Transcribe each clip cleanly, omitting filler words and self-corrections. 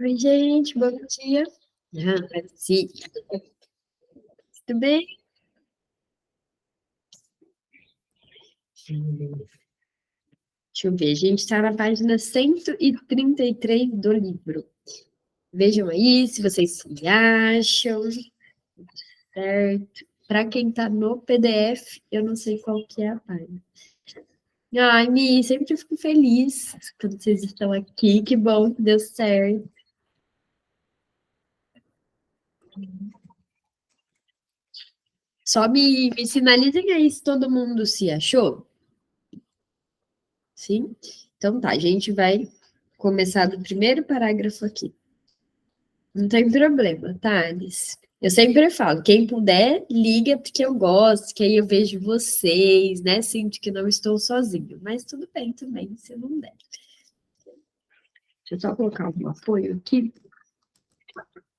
Oi, gente, bom dia. Sim, tudo bem? Deixa eu ver, a gente está na página 133 do livro. Vejam aí se vocês se acham, certo? Para quem está no PDF, eu não sei qual que é a página. Ai, Mi, sempre fico feliz quando vocês estão aqui. Que bom que deu certo. Só me sinalizem aí se todo mundo se achou. Sim? Então tá, a gente vai começar do primeiro parágrafo aqui. Não tem problema, tá, Alice? Eu sempre falo, quem puder, liga porque eu gosto, que aí eu vejo vocês, né? Sinto que não estou sozinho, mas tudo bem também, se não der. Deixa eu só colocar um apoio aqui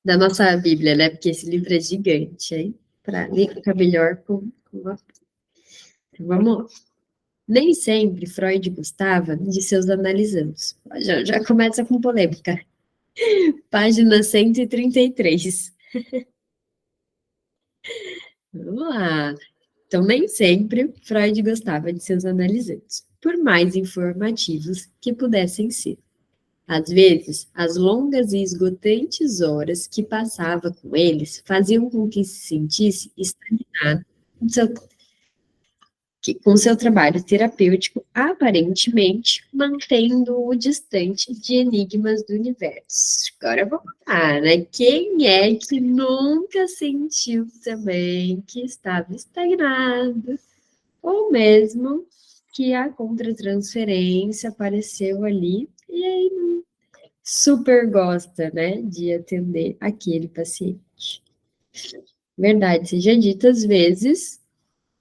da nossa Bíblia, né? Porque esse livro é gigante, hein? Para ficar melhor com a... Então, vamos lá. Nem sempre Freud gostava de seus analisandos. Já começa com polêmica. Página 133. Vamos lá. Então, nem sempre Freud gostava de seus analisantes, por mais informativos que pudessem ser. Às vezes, as longas e esgotantes horas que passava com eles faziam com que se sentisse estagnado com seu com seu trabalho terapêutico, aparentemente mantendo-o distante de enigmas do universo. Agora vamos lá, né? Quem é que nunca sentiu também que estava estagnado, ou mesmo que a contratransferência apareceu ali e aí super gosta, né, de atender aquele paciente? Verdade seja dita, às vezes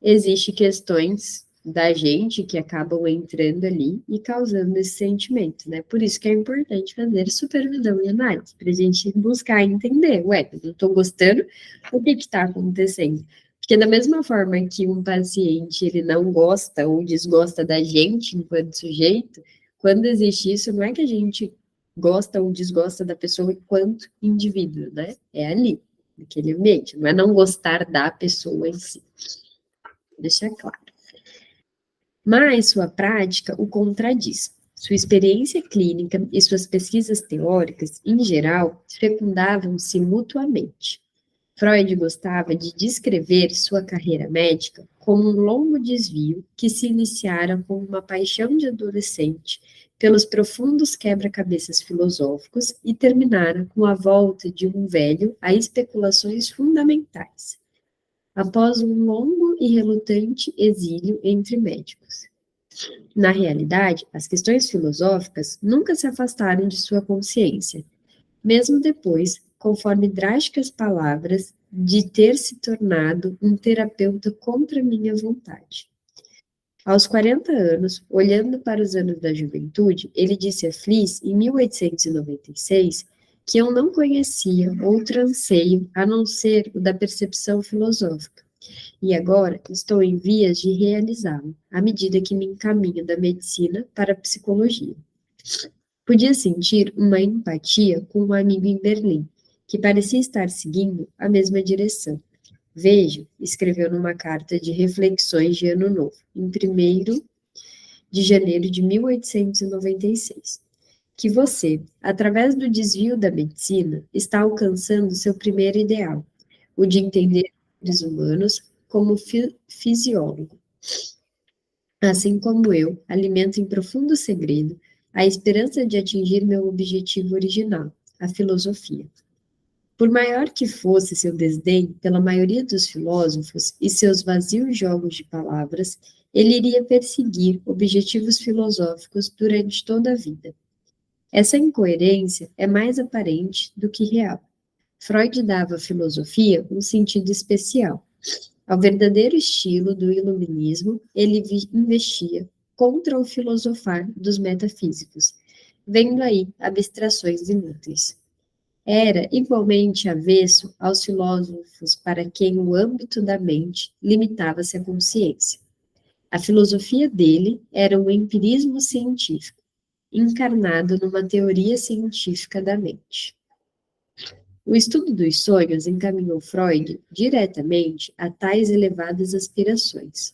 existem questões da gente que acabam entrando ali e causando esse sentimento, né? Por isso que é importante fazer supervisão e análise, para a gente buscar entender, ué, eu não estou gostando, o que está acontecendo? Porque da mesma forma que um paciente, ele não gosta ou desgosta da gente enquanto sujeito, quando existe isso, não é que a gente gosta ou desgosta da pessoa enquanto indivíduo, né? É ali, naquele ambiente, não é não gostar da pessoa em si. Deixar claro. Mas sua prática o contradiz. Sua experiência clínica e suas pesquisas teóricas, em geral, fecundavam-se mutuamente. Freud gostava de descrever sua carreira médica como um longo desvio que se iniciara com uma paixão de adolescente pelos profundos quebra-cabeças filosóficos e terminara com a volta de um velho a especulações fundamentais após um longo e relutante exílio entre médicos. Na realidade, as questões filosóficas nunca se afastaram de sua consciência, mesmo depois, conforme drásticas palavras, de ter se tornado um terapeuta contra minha vontade. Aos 40 anos, olhando para os anos da juventude, ele disse a Fliss, em 1896, que eu não conhecia outro anseio a não ser o da percepção filosófica e agora estou em vias de realizá-lo, à medida que me encaminho da medicina para a psicologia. Podia sentir uma empatia com um amigo em Berlim, que parecia estar seguindo a mesma direção. Vejo, escreveu numa carta de reflexões de Ano Novo, em 1º de janeiro de 1896, que você, através do desvio da medicina, está alcançando seu primeiro ideal, o de entender os seres humanos como fisiólogo. Assim como eu, alimento em profundo segredo a esperança de atingir meu objetivo original, a filosofia. Por maior que fosse seu desdém pela maioria dos filósofos e seus vazios jogos de palavras, ele iria perseguir objetivos filosóficos durante toda a vida. Essa incoerência é mais aparente do que real. Freud dava à filosofia um sentido especial. Ao verdadeiro estilo do iluminismo, ele investia contra o filosofar dos metafísicos, vendo aí abstrações inúteis. Era igualmente avesso aos filósofos para quem o âmbito da mente limitava-se à consciência. A filosofia dele era um empirismo científico, encarnado numa teoria científica da mente. O estudo dos sonhos encaminhou Freud diretamente a tais elevadas aspirações,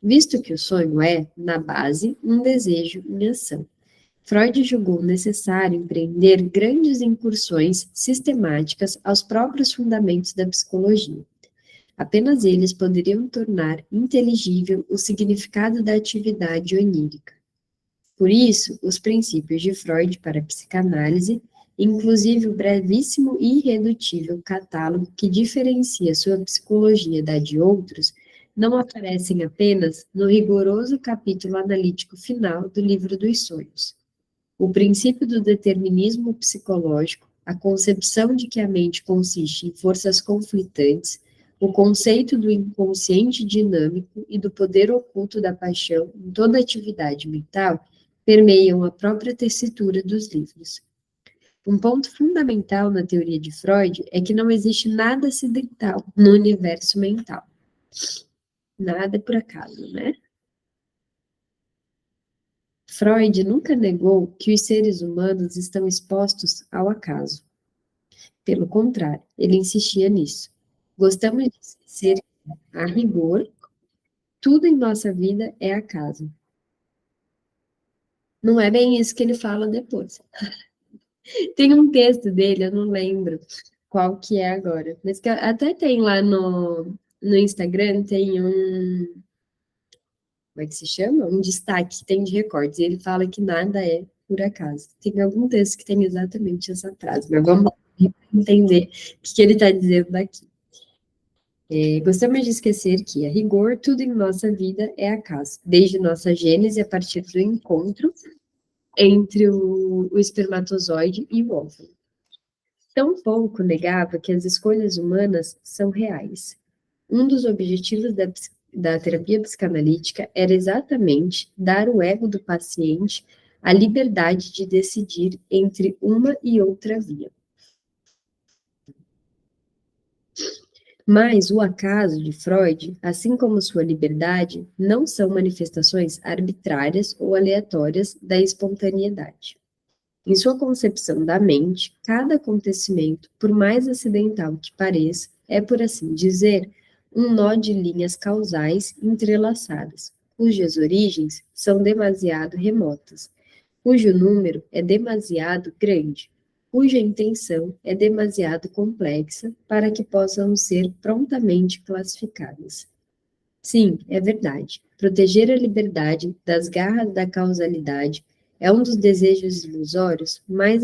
visto que o sonho é, na base, um desejo em ação. Freud julgou necessário empreender grandes incursões sistemáticas aos próprios fundamentos da psicologia. Apenas eles poderiam tornar inteligível o significado da atividade onírica. Por isso, os princípios de Freud para a psicanálise, inclusive o brevíssimo e irredutível catálogo que diferencia sua psicologia da de outros, não aparecem apenas no rigoroso capítulo analítico final do Livro dos Sonhos. O princípio do determinismo psicológico, a concepção de que a mente consiste em forças conflitantes, o conceito do inconsciente dinâmico e do poder oculto da paixão em toda atividade mental permeiam a própria tessitura dos livros. Um ponto fundamental na teoria de Freud é que não existe nada acidental no universo mental. Nada por acaso, né? Freud nunca negou que os seres humanos estão expostos ao acaso. Pelo contrário, ele insistia nisso. Gostamos de esquecer que, a rigor, tudo em nossa vida é acaso. Não é bem isso que ele fala depois. Tem um texto dele, eu não lembro qual que é agora, mas que até tem lá no Instagram, tem como é que se chama? Um destaque que tem de recortes, e ele fala que nada é por acaso. Tem algum texto que tem exatamente essa frase, mas vamos entender o que ele está dizendo daqui. Gostamos de esquecer que, a rigor, tudo em nossa vida é acaso, desde nossa gênese a partir do encontro entre o espermatozoide e o óvulo. Tampouco negava que as escolhas humanas são reais. Um dos objetivos da terapia psicanalítica era exatamente dar ao ego do paciente a liberdade de decidir entre uma e outra via. Mas o acaso de Freud, assim como sua liberdade, não são manifestações arbitrárias ou aleatórias da espontaneidade. Em sua concepção da mente, cada acontecimento, por mais acidental que pareça, é, por assim dizer, um nó de linhas causais entrelaçadas, cujas origens são demasiado remotas, cujo número é demasiado grande, cuja intenção é demasiado complexa para que possam ser prontamente classificadas. Sim, é verdade. Proteger a liberdade das garras da causalidade é um dos desejos ilusórios mais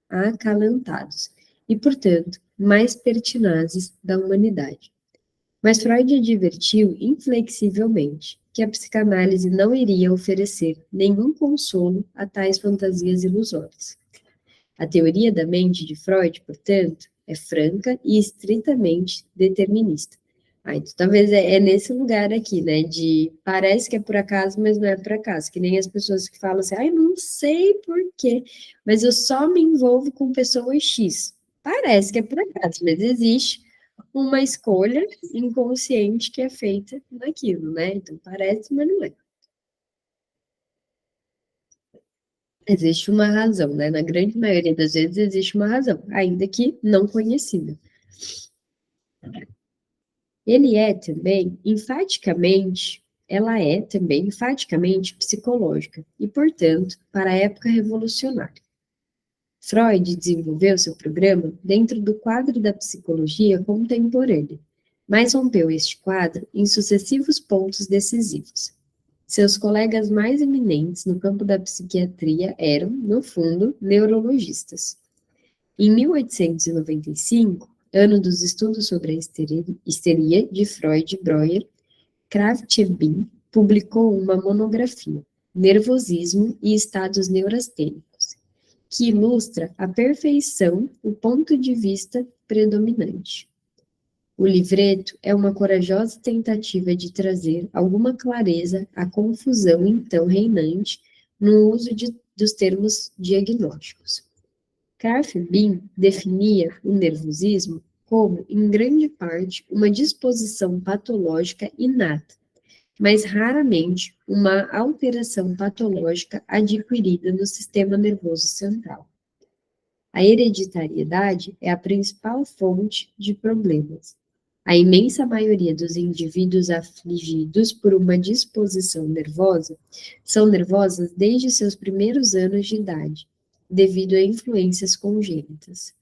acalantados e, portanto, mais pertinazes da humanidade. Mas Freud advertiu inflexivelmente que a psicanálise não iria oferecer nenhum consolo a tais fantasias ilusórias. A teoria da mente de Freud, portanto, é franca e estritamente determinista. Então, talvez é nesse lugar aqui, né, de parece que é por acaso, mas não é por acaso, que nem as pessoas que falam assim, não sei por quê, mas eu só me envolvo com pessoas X. Parece que é por acaso, mas existe uma escolha inconsciente que é feita naquilo, né? Então parece, mas não é. Existe uma razão, né? Na grande maioria das vezes existe uma razão, ainda que não conhecida. Ela é também enfaticamente psicológica e, portanto, para a época revolucionária. Freud desenvolveu seu programa dentro do quadro da psicologia contemporânea, mas rompeu este quadro em sucessivos pontos decisivos. Seus colegas mais eminentes no campo da psiquiatria eram, no fundo, neurologistas. Em 1895, ano dos estudos sobre a histeria de Freud e Breuer, Krafft-Ebing publicou uma monografia, Nervosismo e Estados Neurastênicos, que ilustra à perfeição o ponto de vista predominante. O livreto é uma corajosa tentativa de trazer alguma clareza à confusão então reinante no uso dos termos diagnósticos. Krafft-Ebing definia o nervosismo como, em grande parte, uma disposição patológica inata, mas raramente uma alteração patológica adquirida no sistema nervoso central. A hereditariedade é a principal fonte de problemas. A imensa maioria dos indivíduos afligidos por uma disposição nervosa são nervosas desde seus primeiros anos de devido a influências congênitas.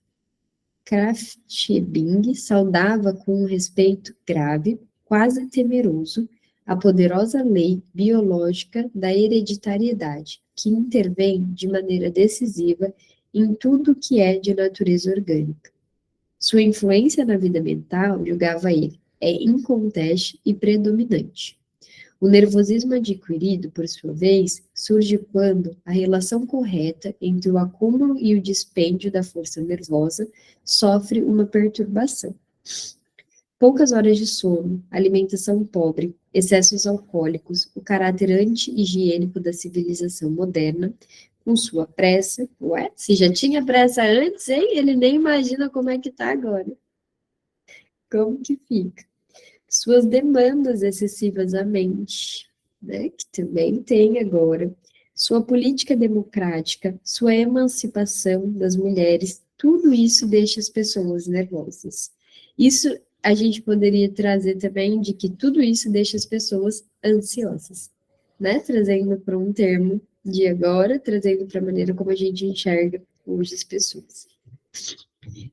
Kraft-Ebing saudava com um respeito grave, quase temeroso, a poderosa lei biológica da hereditariedade, que intervém de maneira decisiva em tudo que é de natureza orgânica. Sua influência na vida mental, julgava ele, é inconteste e predominante. O nervosismo adquirido, por sua vez, surge quando a relação correta entre o acúmulo e o dispêndio da força nervosa sofre uma perturbação. Poucas horas de sono, alimentação pobre, excessos alcoólicos, o caráter anti-higiênico da civilização moderna, com sua pressa, se já tinha pressa antes, hein? Ele nem imagina como é que tá agora. Como que fica? Suas demandas excessivas à mente, né, que também tem agora, sua política democrática, sua emancipação das mulheres, tudo isso deixa as pessoas nervosas. Isso a gente poderia trazer também de que tudo isso deixa as pessoas ansiosas, né, trazendo para um termo de agora, trazendo para a maneira como a gente enxerga hoje as pessoas.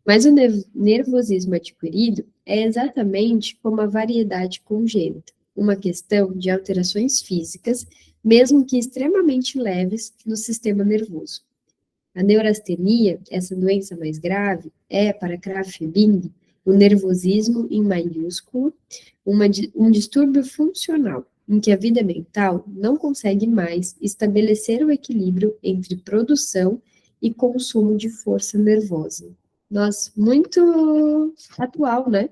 Mas o nervosismo adquirido é exatamente como a variedade congênita, uma questão de alterações físicas, mesmo que extremamente leves, no sistema nervoso. A neurastenia, essa doença mais grave, é, para Kraft-Ebing, o nervosismo em maiúsculo, um distúrbio funcional, em que a vida mental não consegue mais estabelecer o equilíbrio entre produção e consumo de força nervosa. Nossa, muito atual, né?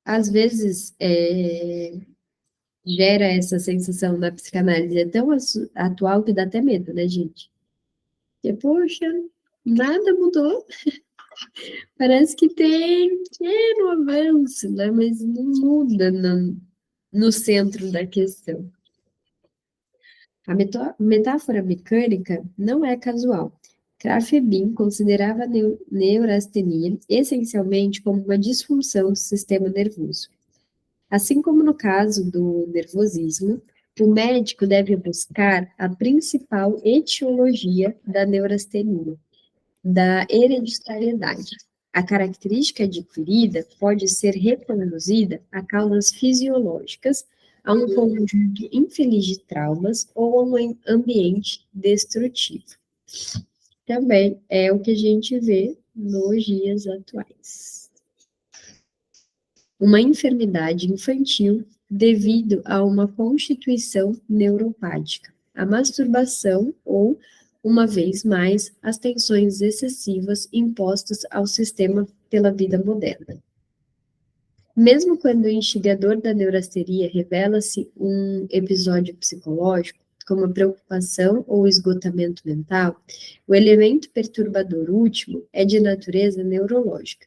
Às vezes gera essa sensação na psicanálise, é tão atual que dá até medo, né, gente? Porque, poxa, nada mudou. Parece que tem um pequeno avanço, né? Mas não muda no centro da questão. A metáfora mecânica não é casual. Kraft-Ebing considerava a neurastenia essencialmente como uma disfunção do sistema nervoso. Assim como no caso do nervosismo, o médico deve buscar a principal etiologia da neurastenia, da hereditariedade. A característica adquirida pode ser reconduzida a causas fisiológicas, a um conjunto infeliz de traumas ou a um ambiente destrutivo. Também é o que a gente vê nos dias atuais. Uma enfermidade infantil devido a uma constituição neuropática, a masturbação ou, uma vez mais, as tensões excessivas impostas ao sistema pela vida moderna. Mesmo quando o instigador da neurastenia revela-se um episódio psicológico, como a preocupação ou esgotamento mental, o elemento perturbador último é de natureza neurológica.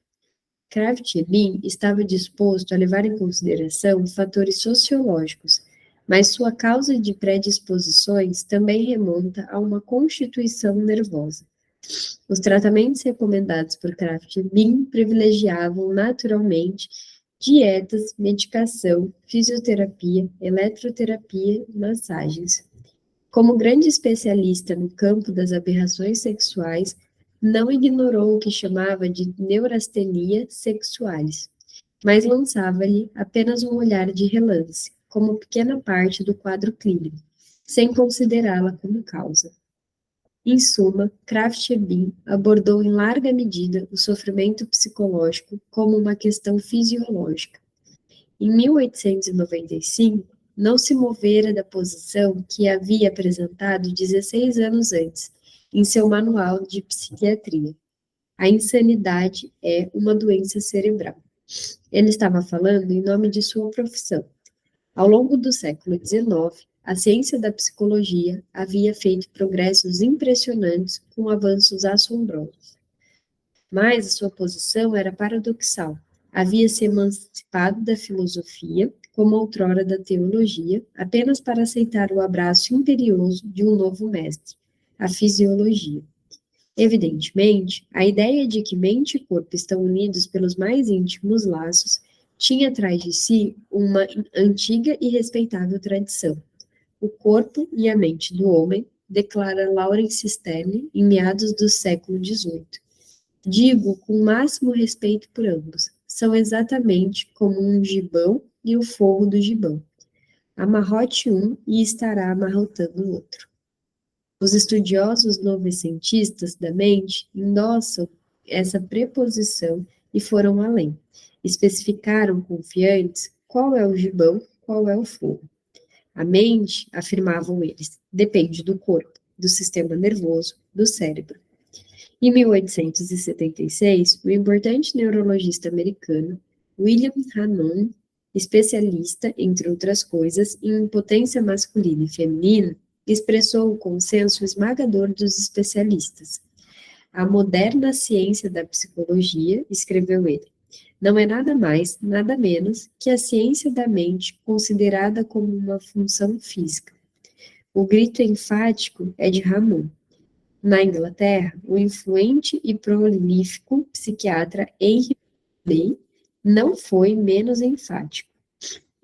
Kraft-Ebing estava disposto a levar em consideração fatores sociológicos, mas sua causa de predisposições também remonta a uma constituição nervosa. Os tratamentos recomendados por Kraft-Ebing privilegiavam naturalmente dietas, medicação, fisioterapia, eletroterapia e massagens. Como grande especialista no campo das aberrações sexuais, não ignorou o que chamava de neurastenia sexualis, mas lançava-lhe apenas um olhar de relance, como pequena parte do quadro clínico, sem considerá-la como causa. Em suma, Kraft-Ebing abordou em larga medida o sofrimento psicológico como uma questão fisiológica. Em 1895, não se movera da posição que havia apresentado 16 anos antes, em seu manual de psiquiatria. A insanidade é uma doença cerebral. Ele estava falando em nome de sua profissão. Ao longo do século XIX, a ciência da psicologia havia feito progressos impressionantes com avanços assombrosos. Mas a sua posição era paradoxal. Havia se emancipado da filosofia, como outrora da teologia, apenas para aceitar o abraço imperioso de um novo mestre, a fisiologia. Evidentemente, a ideia de que mente e corpo estão unidos pelos mais íntimos laços tinha atrás de si uma antiga e respeitável tradição. O corpo e a mente do homem, declara Laurence Sterne em meados do século XVIII. Digo com o máximo respeito por ambos, são exatamente como um gibão e o forro do gibão. Amarrote um e estará amarrotando o outro. Os estudiosos novecentistas da mente endossam essa preposição e foram além. Especificaram confiantes qual é o gibão, qual é o forro. A mente, afirmavam eles, depende do corpo, do sistema nervoso, do cérebro. Em 1876, o importante neurologista americano William Hannon, especialista, entre outras coisas, em impotência masculina e feminina, expressou o consenso esmagador dos especialistas. A moderna ciência da psicologia, escreveu ele, não é nada mais, nada menos que a ciência da mente considerada como uma função física. O grito enfático é de Ramon. Na Inglaterra, o influente e prolífico psiquiatra Henry Day não foi menos enfático.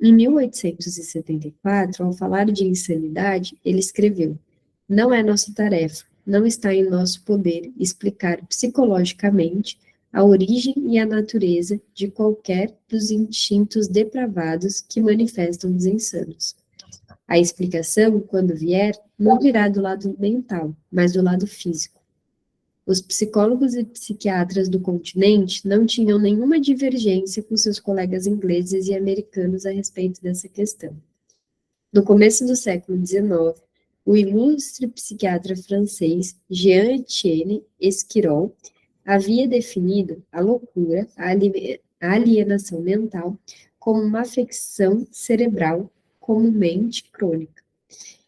Em 1874, ao falar de insanidade, ele escreveu: não é nossa tarefa, não está em nosso poder explicar psicologicamente a origem e a natureza de qualquer dos instintos depravados que manifestam os insanos. A explicação, quando vier, não virá do lado mental, mas do lado físico. Os psicólogos e psiquiatras do continente não tinham nenhuma divergência com seus colegas ingleses e americanos a respeito dessa questão. No começo do século XIX, o ilustre psiquiatra francês Jean-Etienne Esquirol havia definido a loucura, a alienação mental, como uma afecção cerebral comumente crônica.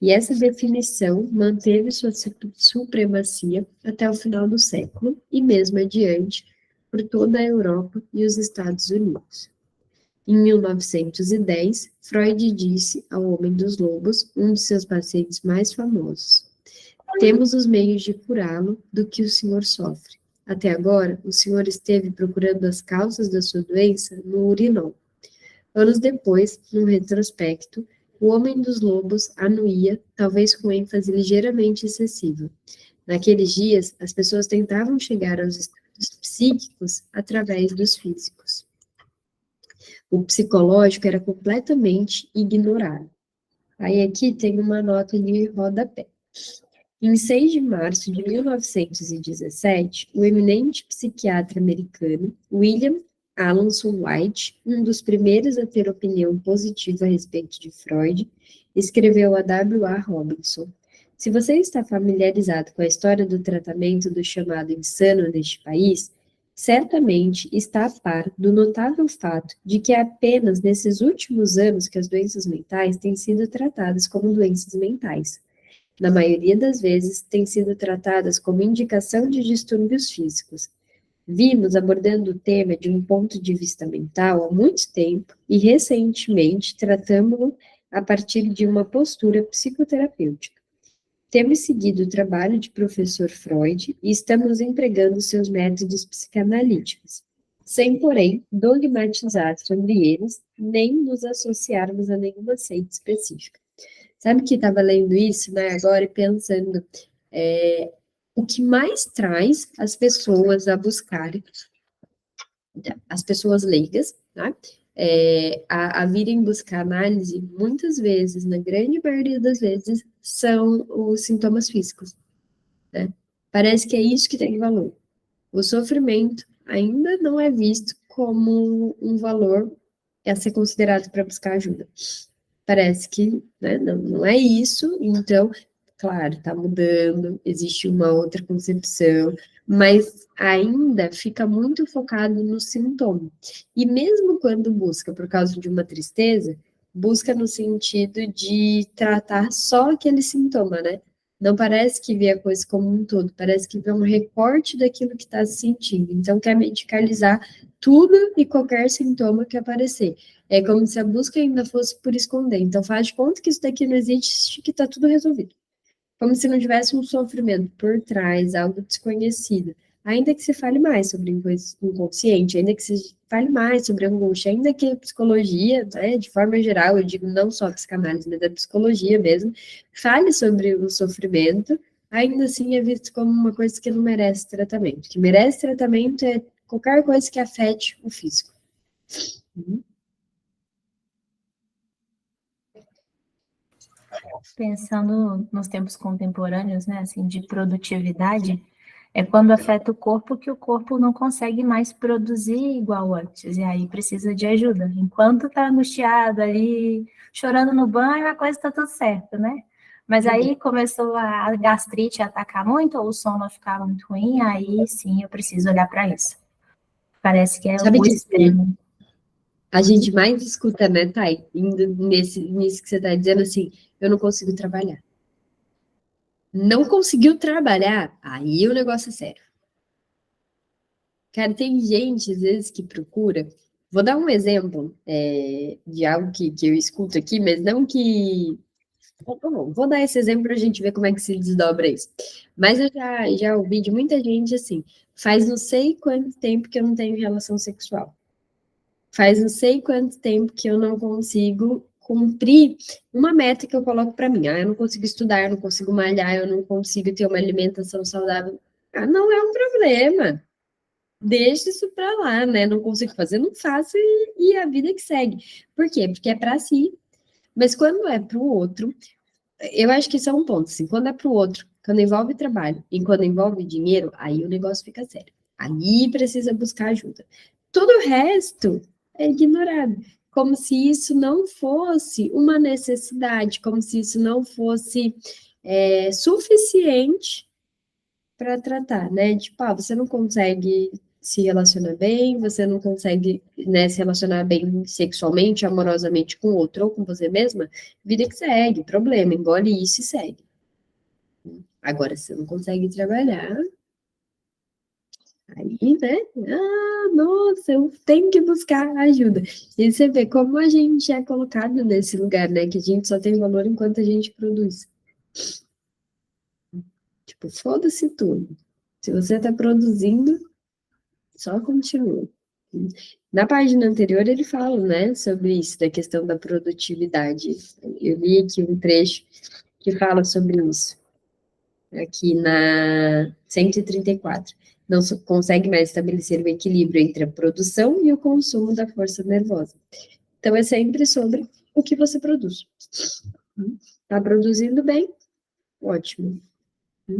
E essa definição manteve sua supremacia até o final do século e mesmo adiante por toda a Europa e os Estados Unidos. Em 1910, Freud disse ao Homem dos Lobos, um de seus pacientes mais famosos: temos os meios de curá-lo do que o senhor sofre. Até agora, o senhor esteve procurando as causas da sua doença no urinol. Anos depois, num retrospecto, o Homem dos Lobos anuía, talvez com ênfase ligeiramente excessiva. Naqueles dias, as pessoas tentavam chegar aos estados psíquicos através dos físicos. O psicológico era completamente ignorado. Aí aqui tem uma nota de rodapé. Em 6 de março de 1917, o eminente psiquiatra americano William Alanson White, um dos primeiros a ter opinião positiva a respeito de Freud, escreveu a W.A. Robinson: se você está familiarizado com a história do tratamento do chamado insano neste país, certamente está a par do notável fato de que é apenas nesses últimos anos que as doenças mentais têm sido tratadas como doenças mentais. Na maioria das vezes, têm sido tratadas como indicação de distúrbios físicos. Vimos abordando o tema de um ponto de vista mental há muito tempo e, recentemente, tratamos-lo a partir de uma postura psicoterapêutica. Temos seguido o trabalho de professor Freud e estamos empregando seus métodos psicanalíticos, sem, porém, dogmatizar sobre eles, nem nos associarmos a nenhuma seita específica. Sabe que estava lendo isso, né, agora e pensando, o que mais traz as pessoas a buscarem, as pessoas leigas, né, a virem buscar análise, muitas vezes, na grande maioria das vezes, são os sintomas físicos, né? Parece que é isso que tem valor. O sofrimento ainda não é visto como um valor a ser considerado para buscar ajuda. Parece que, né, não é isso, então, claro, está mudando, existe uma outra concepção, mas ainda fica muito focado no sintoma. E mesmo quando busca por causa de uma tristeza, busca no sentido de tratar só aquele sintoma, né? não parece que vê a coisa como um todo, parece que vê um recorte daquilo que está se sentindo. Então, quer medicalizar tudo e qualquer sintoma que aparecer. É como se a busca ainda fosse por esconder. Então, faz de conta que isso daqui não existe, que está tudo resolvido. Como se não tivesse um sofrimento por trás, algo desconhecido. Ainda que se fale mais sobre inconsciente, ainda que se fale mais sobre angústia, ainda que a psicologia, né, de forma geral, eu digo não só a psicanálise, mas a psicologia mesmo, fale sobre o sofrimento, ainda assim é visto como uma coisa que não merece tratamento. O que merece tratamento é qualquer coisa que afete o físico. Pensando nos tempos contemporâneos, né, assim, de produtividade, é quando afeta o corpo que o corpo não consegue mais produzir igual antes, e aí precisa de ajuda. Enquanto tá angustiado ali, chorando no banho, a coisa tá tudo certo, né? Mas aí começou a gastrite a atacar muito, ou o sono a ficar muito ruim, aí sim eu preciso olhar para isso. Parece que é Sabe o que extremo. a gente mais escuta, né, Thay, indo nisso que você está dizendo assim, eu não consigo trabalhar. Não conseguiu trabalhar, aí o negócio é sério. Cara, tem gente, às vezes, que procura. Vou dar um exemplo de algo que eu escuto aqui, mas não que. Bom, vou dar esse exemplo para a gente ver como é que se desdobra isso. Mas eu já ouvi de muita gente assim, faz não sei quanto tempo que eu não tenho relação sexual. Faz não sei quanto tempo que eu não consigo cumprir uma meta que eu coloco para mim. Ah, eu não consigo estudar, eu não consigo malhar, eu não consigo ter uma alimentação saudável. Ah, não é um problema. Deixa isso para lá, né? Não consigo fazer, não faço e a vida que segue. Por quê? Porque é para si. Mas quando é para o outro, eu acho que isso é um ponto, assim, quando é para o outro, quando envolve trabalho e quando envolve dinheiro, aí o negócio fica sério. Aí precisa buscar ajuda. Todo o resto é ignorado, como se isso não fosse uma necessidade, como se isso não fosse suficiente para tratar, né? Tipo, você não consegue se relacionar bem, você não consegue, né, se relacionar bem sexualmente, amorosamente com outro ou com você mesma, vida que segue, problema, engole isso e segue. Agora, se você não consegue trabalhar, aí, né? Ah, nossa, eu tenho que buscar ajuda. E você vê como a gente é colocado nesse lugar, né? Que a gente só tem valor enquanto a gente produz. Tipo, foda-se tudo. Se você está produzindo, só continua. Na página anterior ele fala, né, sobre isso, da questão da produtividade. Eu li aqui um trecho que fala sobre isso, aqui na 134. Não consegue mais estabelecer o equilíbrio entre a produção e o consumo da força nervosa. Então é sempre sobre o que você produz. Está produzindo bem? Ótimo.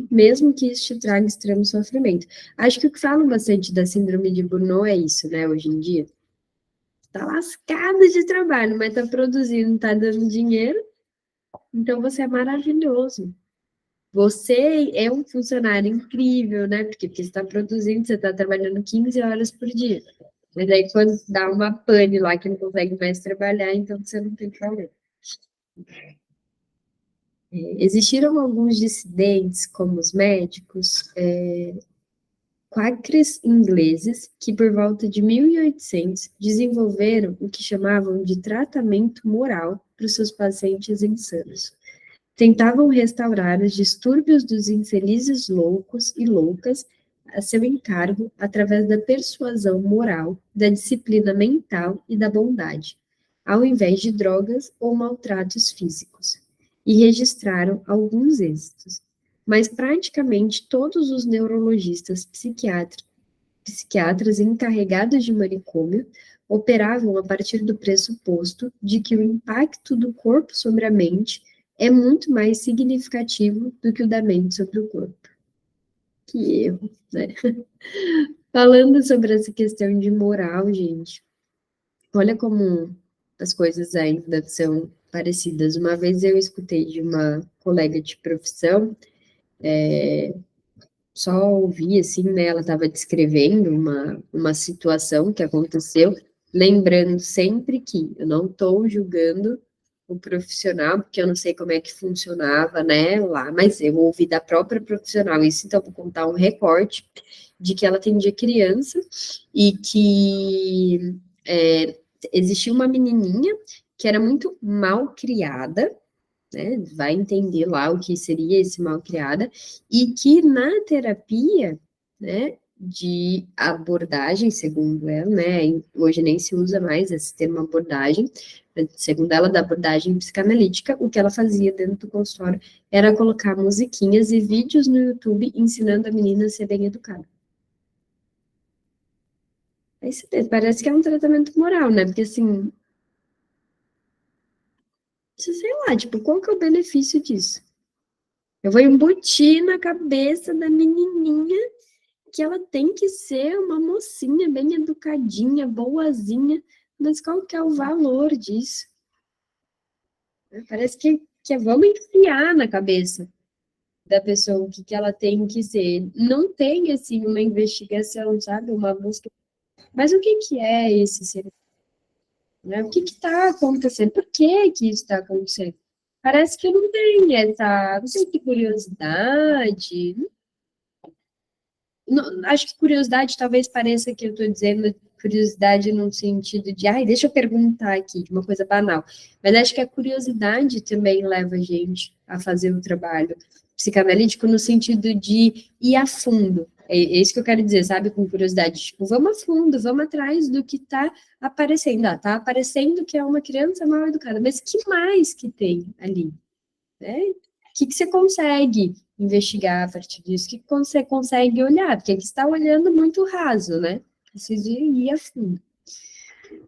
Mesmo que isso te traga extremo sofrimento. Acho que o que falam bastante da síndrome de Burnout é isso, né, hoje em dia. Tá lascado de trabalho, mas tá produzindo, tá dando dinheiro, então você é maravilhoso. Você é um funcionário incrível, né? Porque você está produzindo, você está trabalhando 15 horas por dia. Mas aí quando dá uma pane lá que não consegue mais trabalhar, então você não tem problema. Existiram alguns dissidentes, como os médicos, quakers ingleses, que por volta de 1800 desenvolveram o que chamavam de tratamento moral para os seus pacientes insanos. Tentavam restaurar os distúrbios dos infelizes loucos e loucas a seu encargo através da persuasão moral, da disciplina mental e da bondade, ao invés de drogas ou maltratos físicos, e registraram alguns êxitos. Mas praticamente todos os neurologistas psiquiatras encarregados de manicômio operavam a partir do pressuposto de que o impacto do corpo sobre a mente é muito mais significativo do que o da mente sobre o corpo. Que erro, né? Falando sobre essa questão de moral, gente, olha como as coisas ainda são parecidas. Uma vez eu escutei de uma colega de profissão, só ouvi assim, né? Ela estava descrevendo uma situação que aconteceu, lembrando sempre que eu não estou julgando o profissional, porque eu não sei como é que funcionava, né, lá, mas eu ouvi da própria profissional isso, então vou contar um recorte de que ela atendia criança e que existia uma menininha que era muito mal criada, né, vai entender lá o que seria esse mal criada, e que na terapia, né, de abordagem, segundo ela, né, hoje nem se usa mais esse termo abordagem, segundo ela, da abordagem psicanalítica, o que ela fazia dentro do consultório era colocar musiquinhas e vídeos no YouTube ensinando a menina a ser bem educada. Aí você vê, parece que é um tratamento moral, né, porque assim, sei lá, tipo, qual que é o benefício disso? Eu vou embutir na cabeça da menininha que ela tem que ser uma mocinha bem educadinha, boazinha, mas qual que é o valor disso? Parece que vamos enfiar na cabeça da pessoa que ela tem que ser. Não tem, assim, uma investigação, sabe? Uma busca. Mas o que é esse ser? Né? O que está acontecendo? Por que isso está acontecendo? Parece que não tem essa, não sei que curiosidade, não, acho que curiosidade talvez pareça que eu estou dizendo curiosidade no sentido de, ai, deixa eu perguntar aqui, de uma coisa banal. Mas acho que a curiosidade também leva a gente a fazer o trabalho psicanalítico no sentido de ir a fundo. É isso que eu quero dizer, sabe, com curiosidade. Tipo, vamos a fundo, vamos atrás do que está aparecendo. Ah, está aparecendo que é uma criança mal educada, mas que mais que tem ali? Né? O que você consegue investigar a partir disso? O que você consegue olhar? Porque aqui está olhando muito raso, né? Precisa ir a fundo.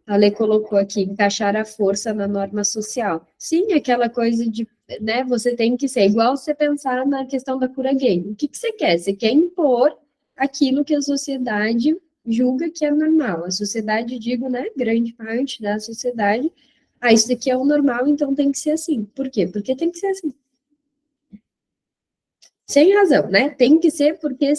A lei colocou aqui, encaixar a força na norma social. Sim, aquela coisa de, né, você tem que ser igual você pensar na questão da cura gay. O que você quer? Você quer impor aquilo que a sociedade julga que é normal. A sociedade, digo, né, grande parte da sociedade, isso daqui é o normal, então tem que ser assim. Por quê? Porque tem que ser assim. Sem razão, né? Tem que ser porque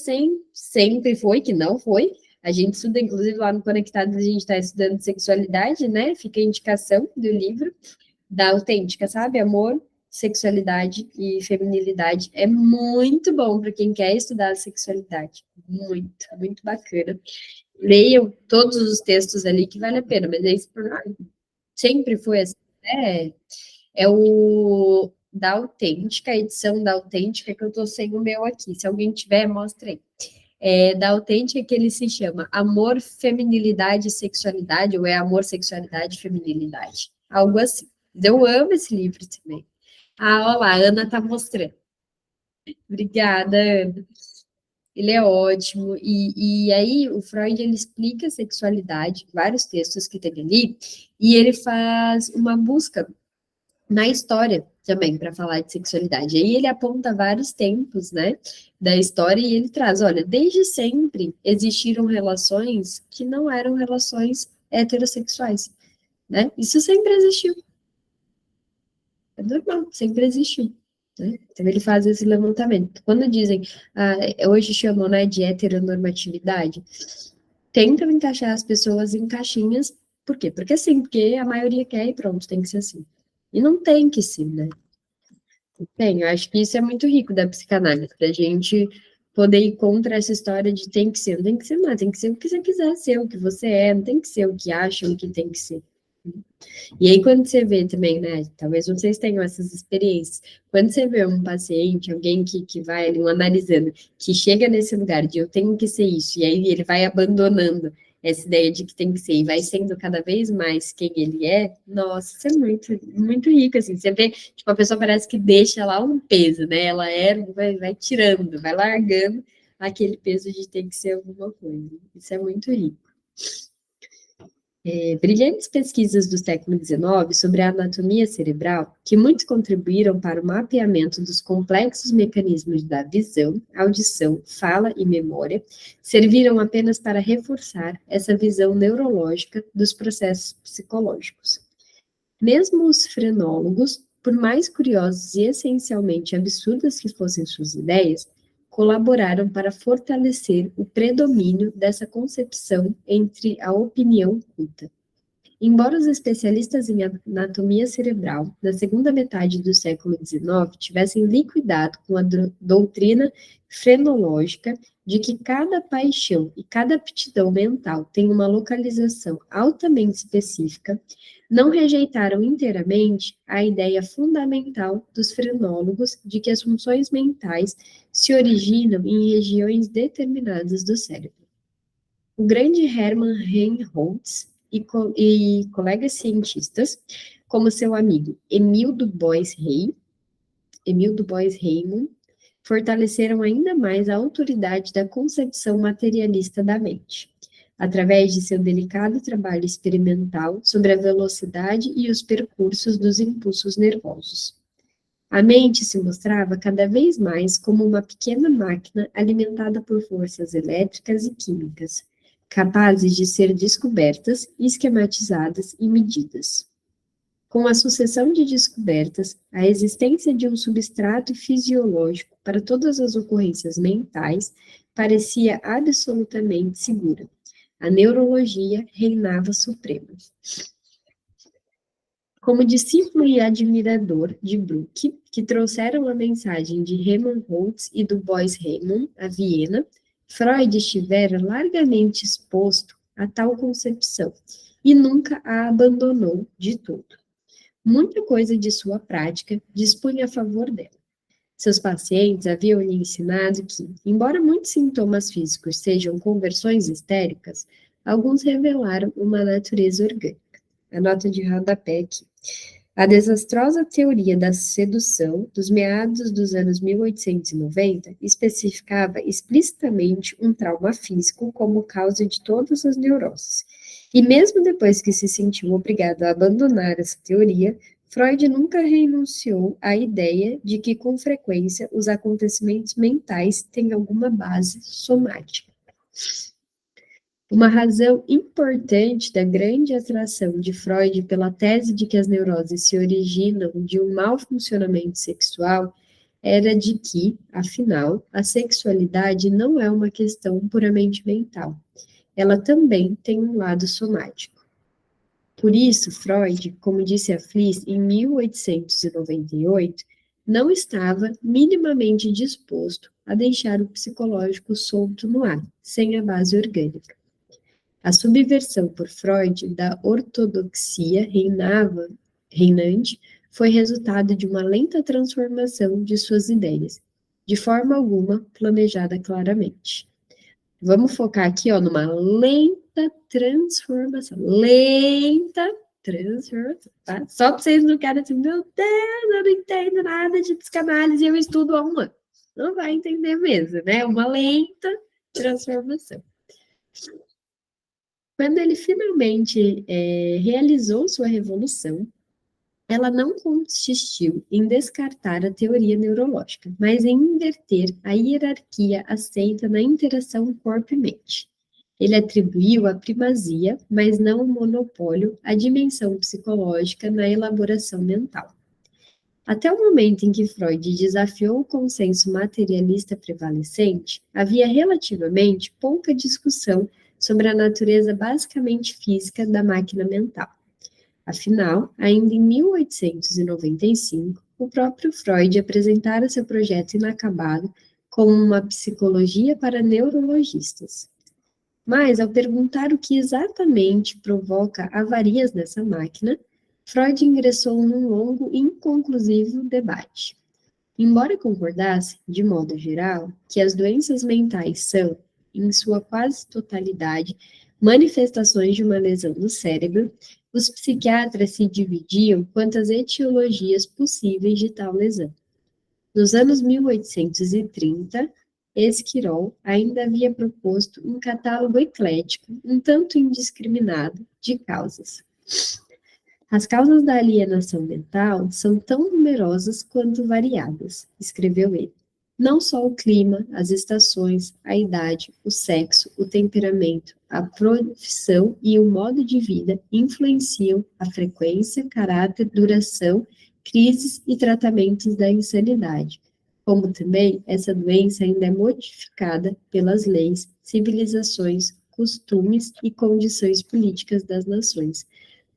sempre foi, que não foi. A gente estuda, inclusive, lá no Conectados, a gente está estudando sexualidade, né? Fica a indicação do livro da Autêntica, sabe? Amor, sexualidade e feminilidade. É muito bom para quem quer estudar a sexualidade. Muito, muito bacana. Leiam todos os textos ali que vale a pena, mas é isso sempre foi assim, né? É o da Autêntica, a edição da Autêntica, que eu estou sem o meu aqui. Se alguém tiver, mostra aí. Da Autêntica, que ele se chama Amor, Feminilidade e Sexualidade, ou é Amor, Sexualidade e Feminilidade. Algo assim. Eu amo esse livro também. Olha lá, a Ana está mostrando. Obrigada, Ana. Ele é ótimo. E aí, o Freud, ele explica a sexualidade, vários textos que tem ali, e ele faz uma busca na história também para falar de sexualidade. Aí ele aponta vários tempos, né, da história e ele traz, olha, desde sempre existiram relações que não eram relações heterossexuais, né? Isso sempre existiu. É normal, sempre existiu. Né? Então ele faz esse levantamento. Quando dizem, hoje chamam, né, de heteronormatividade, tentam encaixar as pessoas em caixinhas, por quê? Porque sim, porque a maioria quer e pronto, tem que ser assim. E não tem que ser, né? Tem, eu acho que isso é muito rico da psicanálise, para a gente poder ir contra essa história de tem que ser, não tem que ser nada, tem que ser o que você quiser ser, o que você é, não tem que ser o que acham que tem que ser. E aí, quando você vê também, né, talvez vocês tenham essas experiências, quando você vê um paciente, alguém que vai ali, um analisando, que chega nesse lugar de eu tenho que ser isso, e aí ele vai abandonando essa ideia de que tem que ser, e vai sendo cada vez mais quem ele é, nossa, isso é muito, muito rico, assim, você vê, tipo, a pessoa parece que deixa lá um peso, né, ela vai tirando, vai largando aquele peso de ter que ser alguma coisa, isso é muito rico. Brilhantes pesquisas do século XIX sobre a anatomia cerebral, que muito contribuíram para o mapeamento dos complexos mecanismos da visão, audição, fala e memória, serviram apenas para reforçar essa visão neurológica dos processos psicológicos. Mesmo os frenólogos, por mais curiosos e essencialmente absurdas que fossem suas ideias, colaboraram para fortalecer o predomínio dessa concepção entre a opinião culta. Embora os especialistas em anatomia cerebral da segunda metade do século XIX tivessem liquidado com a doutrina frenológica de que cada paixão e cada aptidão mental tem uma localização altamente específica, não rejeitaram inteiramente a ideia fundamental dos frenólogos de que as funções mentais se originam em regiões determinadas do cérebro. O grande Hermann Reinholz e colegas cientistas, como seu amigo Emile Du Bois-Reymond, fortaleceram ainda mais a autoridade da concepção materialista da mente, através de seu delicado trabalho experimental sobre a velocidade e os percursos dos impulsos nervosos. A mente se mostrava cada vez mais como uma pequena máquina alimentada por forças elétricas e químicas, capazes de ser descobertas, esquematizadas e medidas. Com a sucessão de descobertas, a existência de um substrato fisiológico para todas as ocorrências mentais parecia absolutamente segura. A neurologia reinava suprema. Como discípulo e admirador de Brooke, que trouxeram a mensagem de Hermann Holtz e Du Bois-Reymond a Viena, Freud estivera largamente exposto a tal concepção e nunca a abandonou de todo. Muita coisa de sua prática dispunha a favor dela. Seus pacientes haviam lhe ensinado que, embora muitos sintomas físicos sejam conversões histéricas, alguns revelaram uma natureza orgânica. A nota de rodapé aqui. A desastrosa teoria da sedução, dos meados dos anos 1890, especificava explicitamente um trauma físico como causa de todas as neuroses. E mesmo depois que se sentiu obrigado a abandonar essa teoria, Freud nunca renunciou à ideia de que, com frequência, os acontecimentos mentais têm alguma base somática. Uma razão importante da grande atração de Freud pela tese de que as neuroses se originam de um mau funcionamento sexual era de que, afinal, a sexualidade não é uma questão puramente mental. Ela também tem um lado somático. Por isso, Freud, como disse a Fliess em 1898, não estava minimamente disposto a deixar o psicológico solto no ar, sem a base orgânica. A subversão por Freud da ortodoxia reinante foi resultado de uma lenta transformação de suas ideias, de forma alguma planejada claramente. Vamos focar aqui, numa lenta transformação, tá? Só para vocês não ficarem assim, meu Deus, eu não entendo nada de psicanálise, eu estudo há um ano. Não vai entender mesmo, né? Uma lenta transformação. Quando ele finalmente realizou sua revolução, ela não consistiu em descartar a teoria neurológica, mas em inverter a hierarquia aceita na interação corpo e mente. Ele atribuiu a primazia, mas não o monopólio, à dimensão psicológica na elaboração mental. Até o momento em que Freud desafiou o consenso materialista prevalecente, havia relativamente pouca discussão sobre a natureza basicamente física da máquina mental. Afinal, ainda em 1895, o próprio Freud apresentara seu projeto inacabado como uma psicologia para neurologistas. Mas, ao perguntar o que exatamente provoca avarias nessa máquina, Freud ingressou num longo e inconclusivo debate. Embora concordasse, de modo geral, que as doenças mentais são, em sua quase totalidade, manifestações de uma lesão no cérebro, os psiquiatras se dividiam quanto às etiologias possíveis de tal lesão. Nos anos 1830, Esquirol ainda havia proposto um catálogo eclético, um tanto indiscriminado, de causas. As causas da alienação mental são tão numerosas quanto variadas, escreveu ele. Não só o clima, as estações, a idade, o sexo, o temperamento, a profissão e o modo de vida influenciam a frequência, caráter, duração, crises e tratamentos da insanidade, como também essa doença ainda é modificada pelas leis, civilizações, costumes e condições políticas das nações,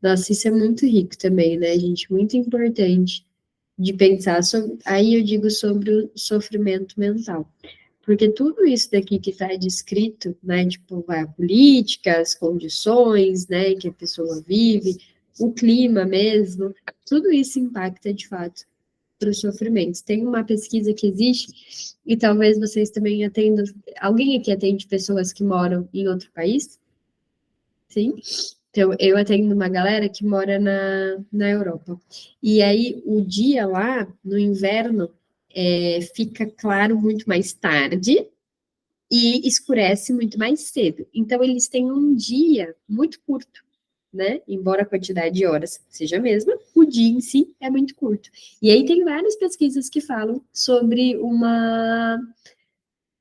Nossa, isso é muito rico também, né, gente? Muito importante de pensar sobre. Aí eu digo sobre o sofrimento mental. Porque tudo isso daqui que está descrito, né, tipo, a política, as condições, né, que a pessoa vive, o clima mesmo, tudo isso impacta de fato para os sofrimentos. Tem uma pesquisa que existe, e talvez vocês também atendam, alguém aqui atende pessoas que moram em outro país? Sim? Então, eu atendo uma galera que mora na Europa. E aí, o dia lá, no inverno, fica claro muito mais tarde, e escurece muito mais cedo. Então, eles têm um dia muito curto, né? Embora a quantidade de horas seja a mesma, o dia em si é muito curto. E aí tem várias pesquisas que falam sobre uma.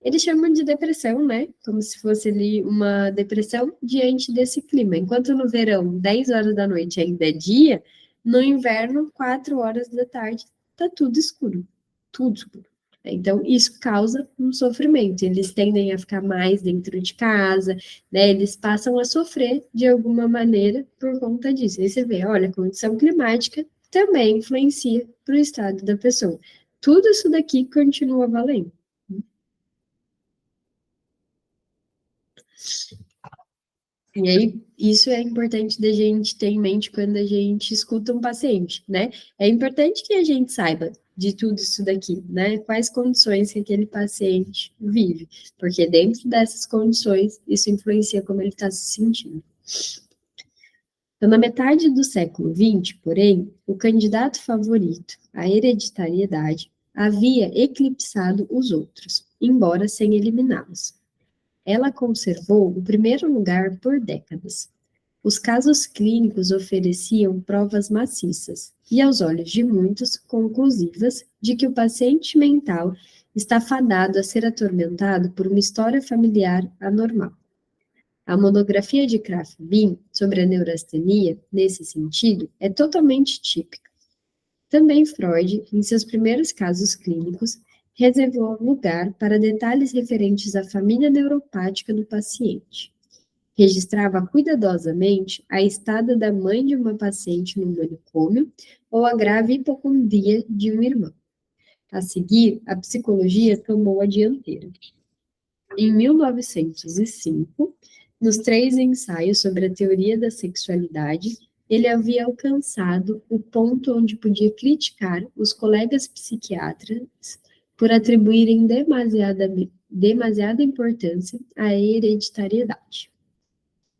Eles chamam de depressão, né? Como se fosse ali uma depressão diante desse clima. Enquanto no verão, 10 horas da noite ainda é dia, no inverno, 4 horas da tarde, tá tudo escuro. Tudo escuro. Então, isso causa um sofrimento. Eles tendem a ficar mais dentro de casa, né? Eles passam a sofrer de alguma maneira por conta disso. Aí você vê, olha, a condição climática também influencia para o estado da pessoa. Tudo isso daqui continua valendo. E aí, isso é importante da gente ter em mente quando a gente escuta um paciente, né? É importante que a gente saiba de tudo isso daqui, né? Quais condições que aquele paciente vive, porque dentro dessas condições, isso influencia como ele está se sentindo. Então, na metade do século XX, porém, o candidato favorito, a hereditariedade, havia eclipsado os outros, embora sem eliminá-los. Ela conservou o primeiro lugar por décadas. Os casos clínicos ofereciam provas maciças e, aos olhos de muitos, conclusivas de que o paciente mental está fadado a ser atormentado por uma história familiar anormal. A monografia de Krafft-Ebing sobre a neurastenia, nesse sentido, é totalmente típica. Também Freud, em seus primeiros casos clínicos, reservou lugar para detalhes referentes à família neuropática do paciente. Registrava cuidadosamente a estada da mãe de uma paciente no manicômio ou a grave hipocondria de um irmão. A seguir, a psicologia tomou a dianteira. Em 1905, nos 3 ensaios sobre a teoria da sexualidade, ele havia alcançado o ponto onde podia criticar os colegas psiquiatras por atribuírem demasiada importância à hereditariedade.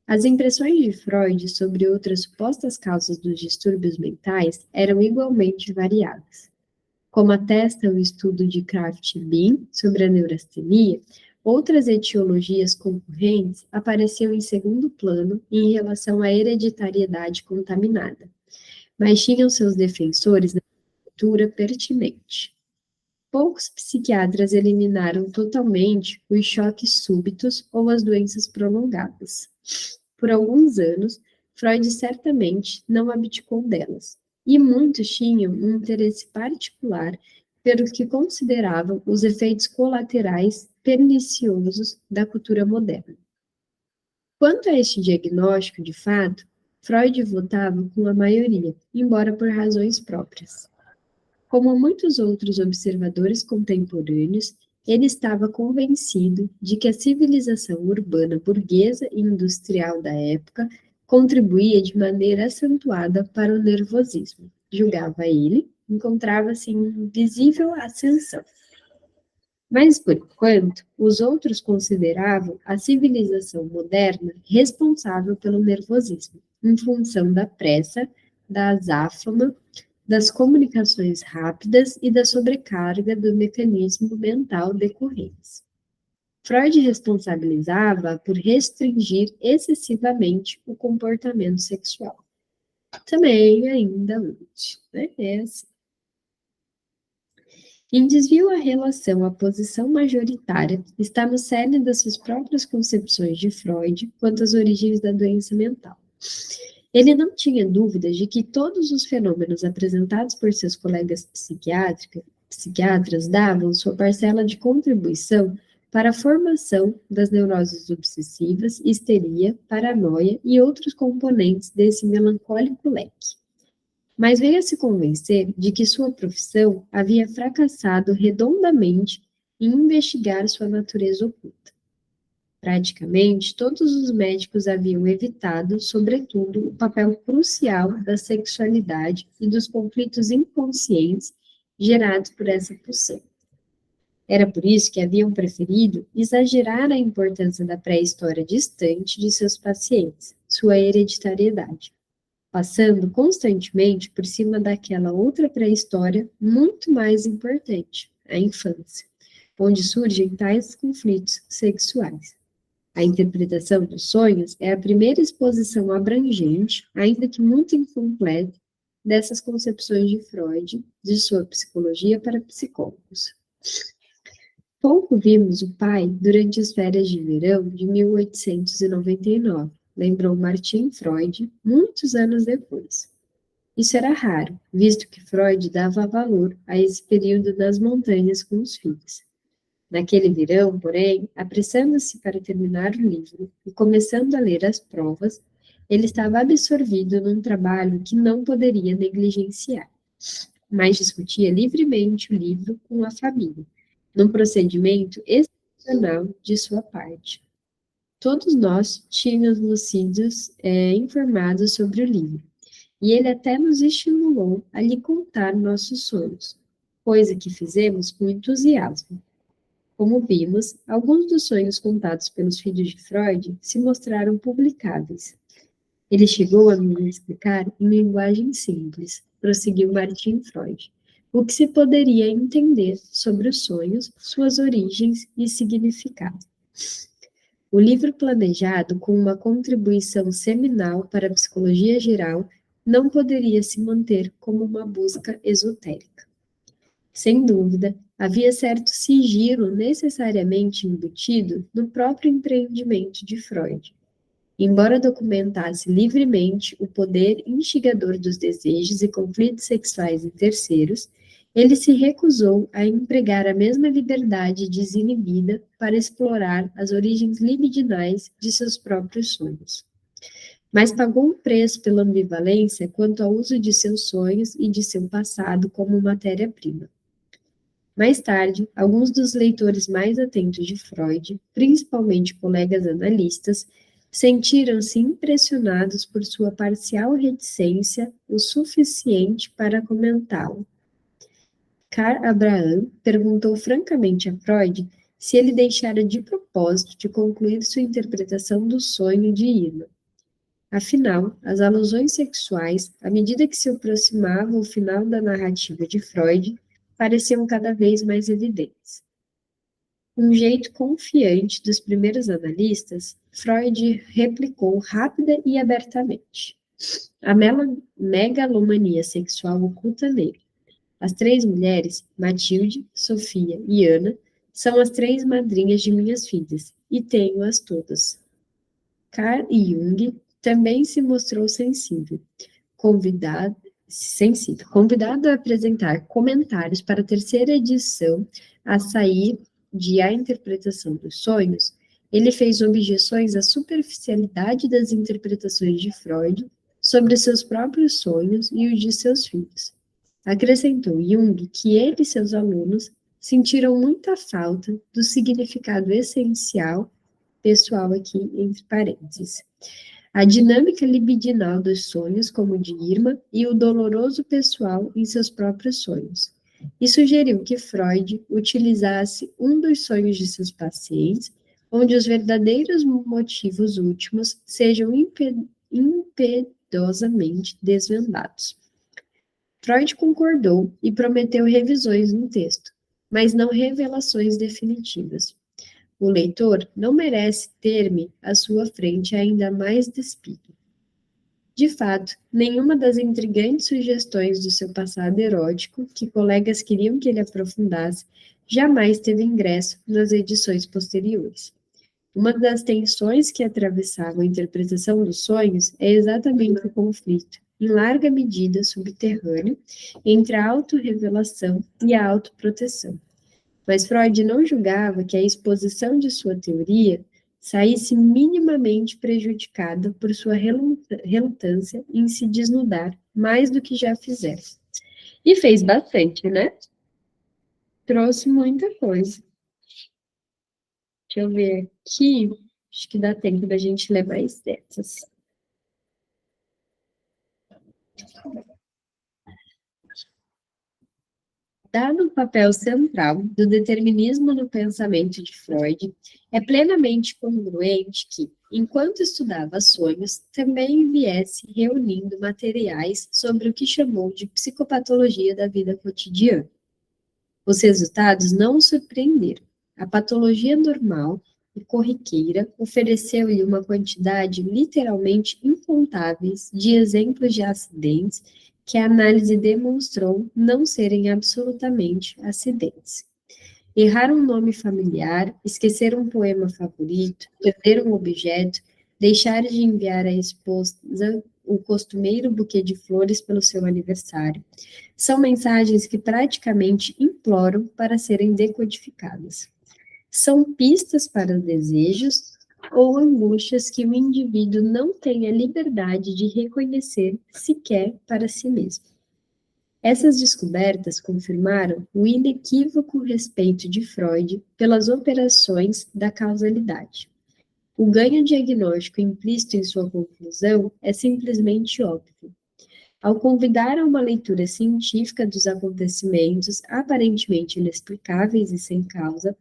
As impressões de Freud sobre outras supostas causas dos distúrbios mentais eram igualmente variadas. Como atesta o estudo de Krafft-Ebing sobre a neurastenia, outras etiologias concorrentes apareciam em segundo plano em relação à hereditariedade contaminada, mas tinham seus defensores na cultura pertinente. Poucos psiquiatras eliminaram totalmente os choques súbitos ou as doenças prolongadas. Por alguns anos, Freud certamente não abdicou delas, e muitos tinham um interesse particular pelo que consideravam os efeitos colaterais perniciosos da cultura moderna. Quanto a este diagnóstico, de fato, Freud votava com a maioria, embora por razões próprias. Como muitos outros observadores contemporâneos, ele estava convencido de que a civilização urbana burguesa e industrial da época contribuía de maneira acentuada para o nervosismo. Julgava ele, encontrava-se em visível ascensão. Mas, por enquanto, os outros consideravam a civilização moderna responsável pelo nervosismo, em função da pressa, da azáfama, das comunicações rápidas e da sobrecarga do mecanismo mental decorrentes. Freud responsabilizava por restringir excessivamente o comportamento sexual. Também ainda hoje, né? É assim. Em desvio à relação à posição majoritária, está no cerne das suas próprias concepções de Freud quanto às origens da doença mental. Ele não tinha dúvidas de que todos os fenômenos apresentados por seus colegas psiquiatras davam sua parcela de contribuição para a formação das neuroses obsessivas, histeria, paranoia e outros componentes desse melancólico leque. Mas veio a se convencer de que sua profissão havia fracassado redondamente em investigar sua natureza oculta. Praticamente todos os médicos haviam evitado, sobretudo, o papel crucial da sexualidade e dos conflitos inconscientes gerados por essa pulsão. Era por isso que haviam preferido exagerar a importância da pré-história distante de seus pacientes, sua hereditariedade, passando constantemente por cima daquela outra pré-história muito mais importante, a infância, onde surgem tais conflitos sexuais. A interpretação dos sonhos é a primeira exposição abrangente, ainda que muito incompleta, dessas concepções de Freud, de sua psicologia para psicólogos. Pouco vimos o pai durante as férias de verão de 1899, lembrou Martin Freud, muitos anos depois. Isso era raro, visto que Freud dava valor a esse período das montanhas com os filhos. Naquele verão, porém, apressando-se para terminar o livro e começando a ler as provas, ele estava absorvido num trabalho que não poderia negligenciar, mas discutia livremente o livro com a família, num procedimento excepcional de sua parte. Todos nós tínhamos sido informados sobre o livro, e ele até nos estimulou a lhe contar nossos sonhos, coisa que fizemos com entusiasmo. Como vimos, alguns dos sonhos contados pelos filhos de Freud se mostraram publicáveis. Ele chegou a me explicar em linguagem simples, prosseguiu Martin Freud, o que se poderia entender sobre os sonhos, suas origens e significado. O livro planejado com uma contribuição seminal para a psicologia geral não poderia se manter como uma busca esotérica. Sem dúvida, havia certo sigilo necessariamente embutido no próprio empreendimento de Freud. Embora documentasse livremente o poder instigador dos desejos e conflitos sexuais em terceiros, ele se recusou a empregar a mesma liberdade desinibida para explorar as origens libidinais de seus próprios sonhos. Mas pagou um preço pela ambivalência quanto ao uso de seus sonhos e de seu passado como matéria-prima. Mais tarde, alguns dos leitores mais atentos de Freud, principalmente colegas analistas, sentiram-se impressionados por sua parcial reticência o suficiente para comentá-lo. Karl Abraham perguntou francamente a Freud se ele deixara de propósito de concluir sua interpretação do sonho de Irma. Afinal, as alusões sexuais, à medida que se aproximava o final da narrativa de Freud, pareciam cada vez mais evidentes. Um jeito confiante dos primeiros analistas, Freud replicou rápida e abertamente. A megalomania sexual oculta nele. As 3 mulheres, Matilde, Sofia e Ana, são as 3 madrinhas de minhas filhas, e tenho-as todas. Carl Jung também se mostrou convidado a apresentar comentários para a terceira edição a sair de A Interpretação dos Sonhos. Ele fez objeções à superficialidade das interpretações de Freud sobre seus próprios sonhos e os de seus filhos. Acrescentou Jung que ele e seus alunos sentiram muita falta do significado essencial, pessoal aqui entre parênteses, a dinâmica libidinal dos sonhos, como de Irma, e o doloroso pessoal em seus próprios sonhos. E sugeriu que Freud utilizasse um dos sonhos de seus pacientes, onde os verdadeiros motivos últimos sejam impedosamente desvendados. Freud concordou e prometeu revisões no texto, mas não revelações definitivas. O leitor não merece ter-me à sua frente ainda mais despido. De fato, nenhuma das intrigantes sugestões do seu passado erótico, que colegas queriam que ele aprofundasse, jamais teve ingresso nas edições posteriores. Uma das tensões que atravessavam a interpretação dos sonhos é exatamente o conflito, em larga medida subterrâneo, entre a autorrevelação e a autoproteção. mas Freud não julgava que a exposição de sua teoria saísse minimamente prejudicada por sua relutância em se desnudar mais do que já fizesse. E fez bastante, né? Trouxe muita coisa. Deixa eu ver aqui. Acho que dá tempo da gente ler mais dessas. Dado o papel central do determinismo no pensamento de Freud, é plenamente congruente que, enquanto estudava sonhos, também viesse reunindo materiais sobre o que chamou de psicopatologia da vida cotidiana. Os resultados não o surpreenderam. A patologia normal e corriqueira ofereceu-lhe uma quantidade literalmente incontáveis de exemplos de acidentes que a análise demonstrou não serem absolutamente acidentes. Errar um nome familiar, esquecer um poema favorito, perder um objeto, deixar de enviar à esposa o costumeiro buquê de flores pelo seu aniversário. São mensagens que praticamente imploram para serem decodificadas. São pistas para desejos ou angústias que o indivíduo não tem a liberdade de reconhecer sequer para si mesmo. Essas descobertas confirmaram o inequívoco respeito de Freud pelas operações da causalidade. O ganho diagnóstico implícito em sua conclusão é simplesmente óbvio. Ao convidar a uma leitura científica dos acontecimentos aparentemente inexplicáveis e sem causa,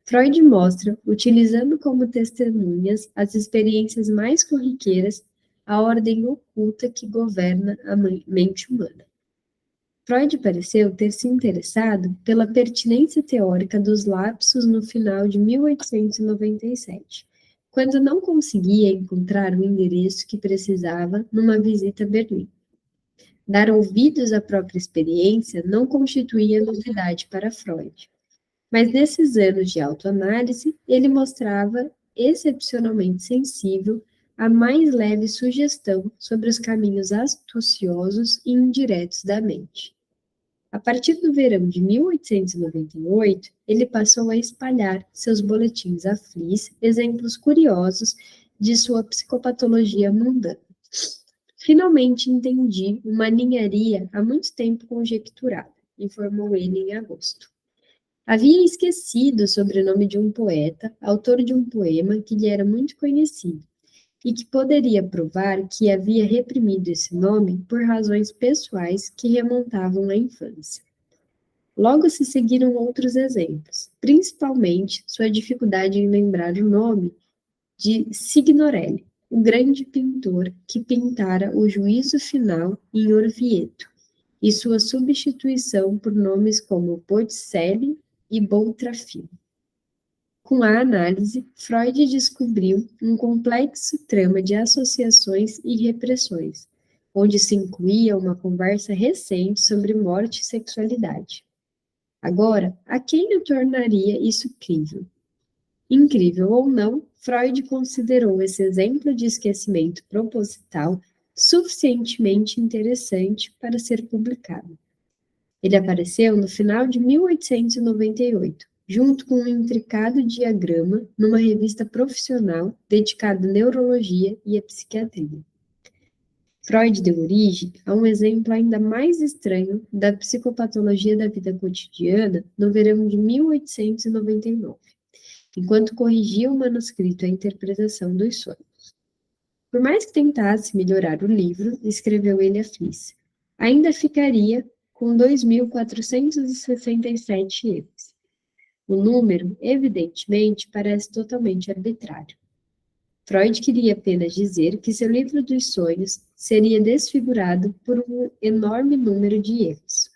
Freud mostra, utilizando como testemunhas as experiências mais corriqueiras, a ordem oculta que governa a mente humana. Freud pareceu ter se interessado pela pertinência teórica dos lapsos no final de 1897, quando não conseguia encontrar o endereço que precisava numa visita a Berlim. Dar ouvidos à própria experiência não constituía novidade para Freud. Mas nesses anos de autoanálise, ele mostrava excepcionalmente sensível à mais leve sugestão sobre os caminhos astuciosos e indiretos da mente. A partir do verão de 1898, ele passou a espalhar seus boletins à Fliss, exemplos curiosos de sua psicopatologia mundana. Finalmente entendi uma ninharia há muito tempo conjecturada, informou ele em agosto. Havia esquecido o sobrenome de um poeta, autor de um poema que lhe era muito conhecido, e que poderia provar que havia reprimido esse nome por razões pessoais que remontavam à infância. Logo se seguiram outros exemplos, principalmente sua dificuldade em lembrar o nome de Signorelli, o grande pintor que pintara o Juízo Final em Orvieto, e sua substituição por nomes como Botticelli e Boltrafino. Com a análise, Freud descobriu um complexo trama de associações e repressões, onde se incluía uma conversa recente sobre morte e sexualidade. Agora, a quem o tornaria isso crível? Incrível ou não, Freud considerou esse exemplo de esquecimento proposital suficientemente interessante para ser publicado. Ele apareceu no final de 1898, junto com um intricado diagrama numa revista profissional dedicada à neurologia e à psiquiatria. Freud deu origem a um exemplo ainda mais estranho da psicopatologia da vida cotidiana no verão de 1899, enquanto corrigia o manuscrito à interpretação dos sonhos. Por mais que tentasse melhorar o livro, escreveu ele a Fliss, ainda ficaria com 2.467 erros. O número, evidentemente, parece totalmente arbitrário. Freud queria apenas dizer que seu livro dos sonhos seria desfigurado por um enorme número de erros.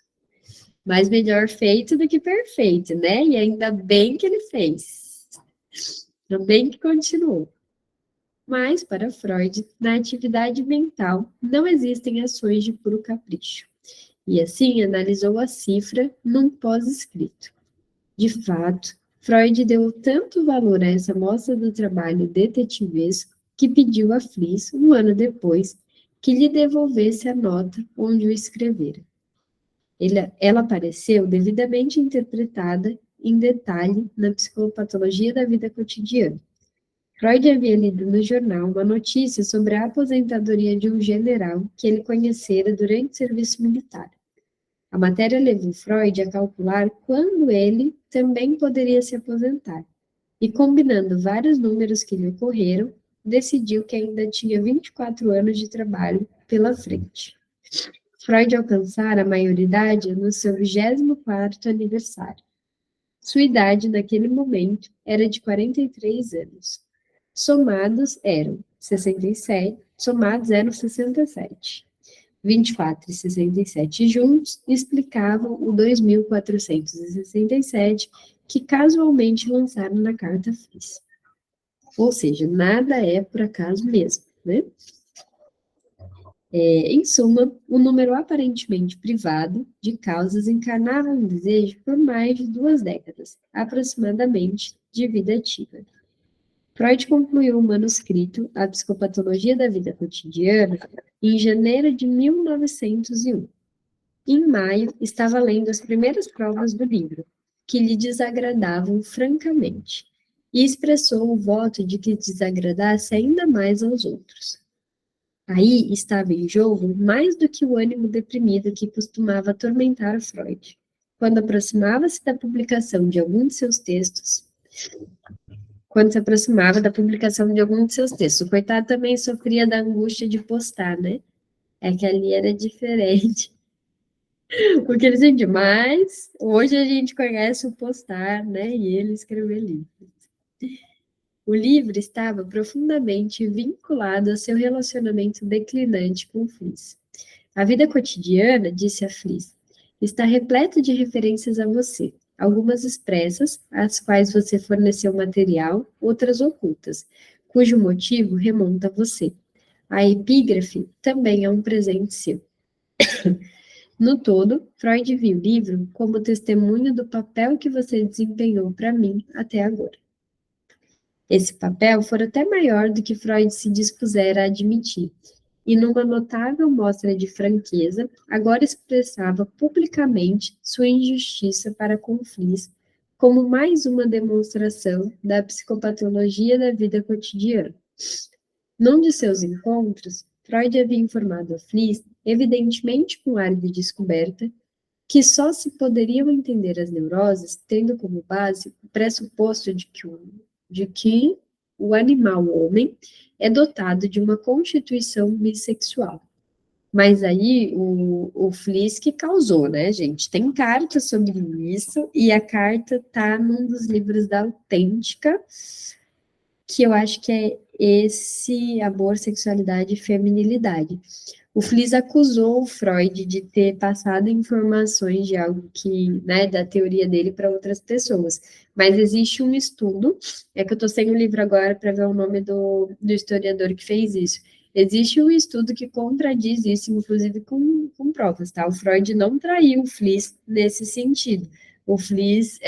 Mas melhor feito do que perfeito, né? E ainda bem que ele fez. Ainda bem que continuou. Mas, para Freud, na atividade mental não existem ações de puro capricho. E assim analisou a cifra num pós-escrito. De fato, Freud deu tanto valor a essa mostra do trabalho detetivesco que pediu a Fliss, um ano depois, que lhe devolvesse a nota onde o escrevera. Ela pareceu devidamente interpretada em detalhe na psicopatologia da vida cotidiana. Freud havia lido no jornal uma notícia sobre a aposentadoria de um general que ele conhecera durante o serviço militar. A matéria levou Freud a calcular quando ele também poderia se aposentar, e combinando vários números que lhe ocorreram, decidiu que ainda tinha 24 anos de trabalho pela frente. Freud alcançara a maioridade no seu 24º aniversário. Sua idade naquele momento era de 43 anos. Somados eram 67. 24 e 67 juntos explicavam o 2467, que casualmente lançaram na carta Fliess. Ou seja, nada é por acaso mesmo, né? Em suma, o número aparentemente privado de causas encarnava um desejo por mais de 2 décadas, aproximadamente, de vida ativa. Freud concluiu o manuscrito A Psicopatologia da Vida Cotidiana em janeiro de 1901. Em maio, estava lendo as primeiras provas do livro, que lhe desagradavam francamente, e expressou o voto de que desagradasse ainda mais aos outros. Aí estava em jogo mais do que o ânimo deprimido que costumava atormentar Freud. Quando aproximava-se da publicação de algum de seus textos, quando se aproximava da publicação de algum de seus textos, o coitado também sofria da angústia de postar, né? É que ali era diferente. Porque ele sentia, mas hoje a gente conhece o postar, né? E ele escrever livros. O livro estava profundamente vinculado ao seu relacionamento declinante com Fliess. A vida cotidiana, disse a Fliess, está repleta de referências a você, algumas expressas, às quais você forneceu material, outras ocultas, cujo motivo remonta a você. A epígrafe também é um presente seu. No todo, Freud viu o livro como testemunho do papel que você desempenhou para mim até agora. Esse papel fora até maior do que Freud se dispusera a admitir, e numa notável mostra de franqueza, agora expressava publicamente sua injustiça para com Fliess, como mais uma demonstração da psicopatologia da vida cotidiana. Num de seus encontros, Freud havia informado a Fliess, evidentemente com ar de descoberta, que só se poderiam entender as neuroses tendo como base o pressuposto de que o animal homem é dotado de uma constituição bissexual. Mas aí o Fliess que causou, né, gente? Tem carta sobre isso, e a carta tá num dos livros da Autêntica, que eu acho que é esse Amor, Sexualidade e Feminilidade. O Fliess acusou o Freud de ter passado informações de algo que, né, da teoria dele para outras pessoas. Mas existe um estudo, é que eu estou sem o livro agora para ver o nome do historiador que fez isso. Existe um estudo que contradiz isso, inclusive com provas, tá? O Freud não traiu o Fliess nesse sentido. O Fliess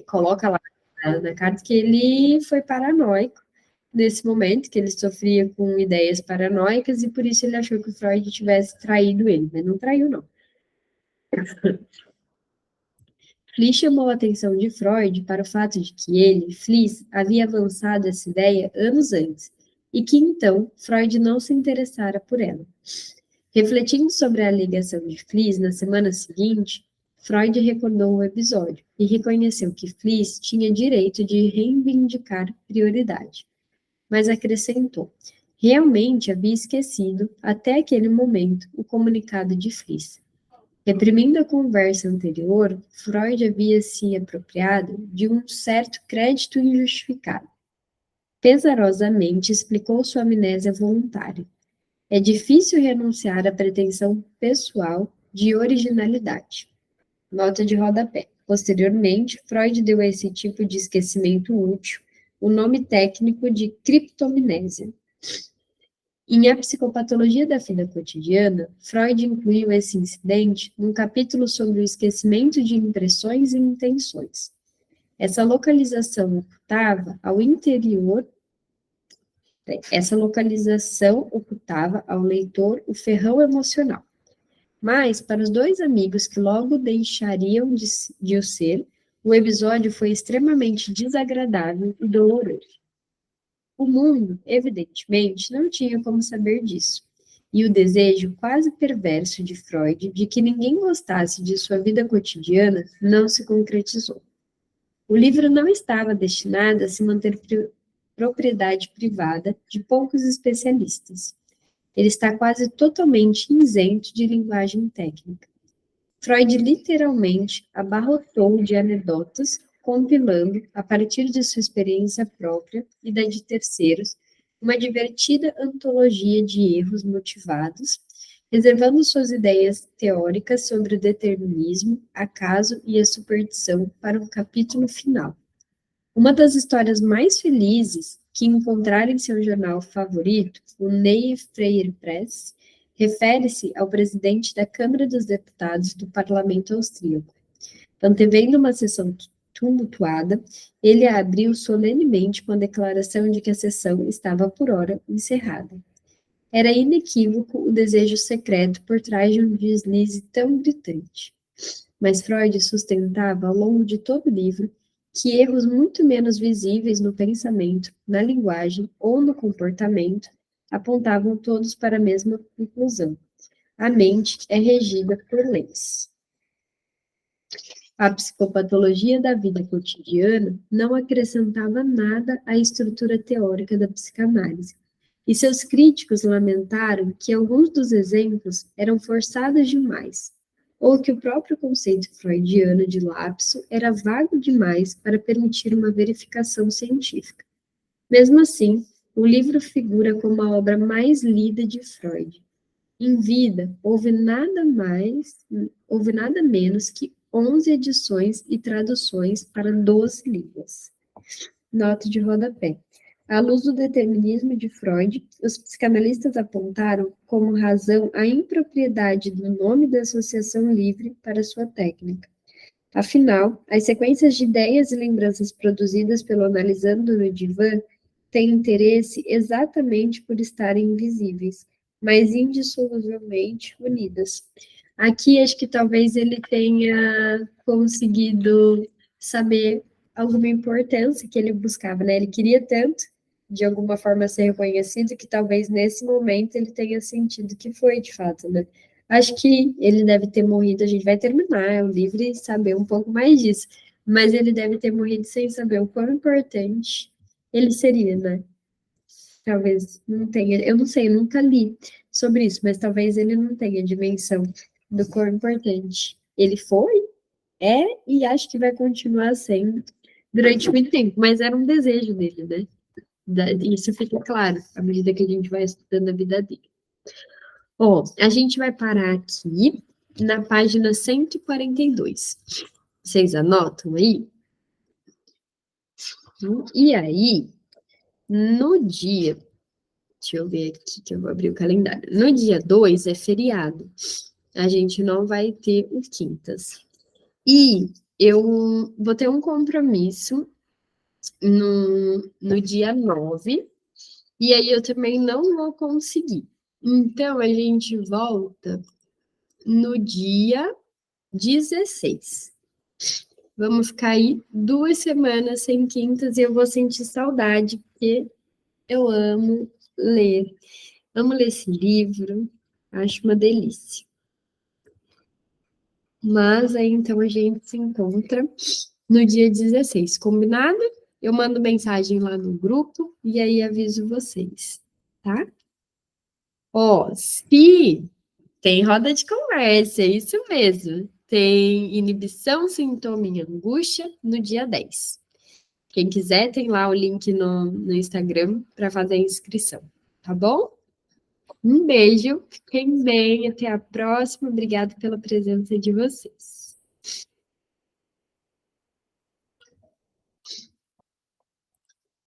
coloca lá na carta que ele foi paranoico nesse momento, que ele sofria com ideias paranoicas, e por isso ele achou que o Freud tivesse traído ele, mas não traiu, não. Fliess chamou a atenção de Freud para o fato de que ele, Fliess, havia avançado essa ideia anos antes, e que então Freud não se interessara por ela. Refletindo sobre a alegação de Fliess na semana seguinte, Freud recordou o episódio e reconheceu que Fliess tinha direito de reivindicar prioridade. Mas acrescentou, realmente havia esquecido, até aquele momento, o comunicado de Fliess. Reprimindo a conversa anterior, Freud havia se apropriado de um certo crédito injustificado. Pesarosamente explicou sua amnésia voluntária. É difícil renunciar à pretensão pessoal de originalidade. Nota de rodapé. Posteriormente, Freud deu a esse tipo de esquecimento útil o nome técnico de criptomnésia. Em A Psicopatologia da Vida Cotidiana, Freud incluiu esse incidente num capítulo sobre o esquecimento de impressões e intenções. Essa localização ocultava ao leitor o ferrão emocional. Mas, para os dois amigos que logo deixariam de o ser, O episódio foi extremamente desagradável e doloroso. O mundo, evidentemente, não tinha como saber disso, e o desejo quase perverso de Freud de que ninguém gostasse de sua vida cotidiana não se concretizou. O livro não estava destinado a se manter propriedade privada de poucos especialistas. Ele está quase totalmente isento de linguagem técnica. Freud literalmente abarrotou de anedotas, compilando, a partir de sua experiência própria e da de terceiros, uma divertida antologia de erros motivados, reservando suas ideias teóricas sobre o determinismo, acaso e a superstição para um capítulo final. Uma das histórias mais felizes que encontrara em seu jornal favorito, o Neue Freie Presse, refere-se ao presidente da Câmara dos Deputados do Parlamento Austríaco. Antevendo uma sessão tumultuada, ele a abriu solenemente com a declaração de que a sessão estava por hora encerrada. Era inequívoco o desejo secreto por trás de um deslize tão gritante. Mas Freud sustentava ao longo de todo o livro que erros muito menos visíveis no pensamento, na linguagem ou no comportamento apontavam todos para a mesma conclusão. A mente é regida por leis. A psicopatologia da vida cotidiana não acrescentava nada à estrutura teórica da psicanálise, e seus críticos lamentaram que alguns dos exemplos eram forçados demais, ou que o próprio conceito freudiano de lapso era vago demais para permitir uma verificação científica. Mesmo assim, o livro figura como a obra mais lida de Freud. Em vida, houve nada menos que 11 edições e traduções para 12 línguas. Nota de rodapé. À luz do determinismo de Freud, os psicanalistas apontaram como razão a impropriedade do nome da associação livre para sua técnica. Afinal, as sequências de ideias e lembranças produzidas pelo analisando no divã têm interesse exatamente por estarem invisíveis, mas indissoluvelmente unidas. Aqui, acho que talvez ele tenha conseguido saber alguma importância que ele buscava, né? Ele queria tanto, de alguma forma, ser reconhecido, que talvez nesse momento ele tenha sentido que foi, de fato, né? Acho que ele deve ter morrido, a gente vai terminar o livro e saber um pouco mais disso, mas ele deve ter morrido sem saber o quão importante ele seria, né? Talvez não tenha, eu não sei, eu nunca li sobre isso, mas talvez ele não tenha dimensão do quão importante ele foi, é, e acho que vai continuar sendo durante muito tempo, mas era um desejo dele, né? Isso fica claro à medida que a gente vai estudando a vida dele. Ó, a gente vai parar aqui na página 142. Vocês anotam aí? E aí, no dia, deixa eu ver aqui que eu vou abrir o calendário. No dia 2 é feriado. A gente não vai ter o quintas. E eu vou ter um compromisso no dia 9, e aí eu também não vou conseguir. Então, a gente volta no dia 16. Vamos ficar aí 2 semanas sem quintas e eu vou sentir saudade, porque eu amo ler. Amo ler esse livro, acho uma delícia. Mas aí, então, a gente se encontra no dia 16, combinado? Eu mando mensagem lá no grupo e aí aviso vocês, tá? Ó, se tem roda de conversa, é isso mesmo. Tem inibição, sintoma e angústia no dia 10. Quem quiser, tem lá o link no Instagram para fazer a inscrição, tá bom? Um beijo, fiquem bem, até a próxima. Obrigada pela presença de vocês.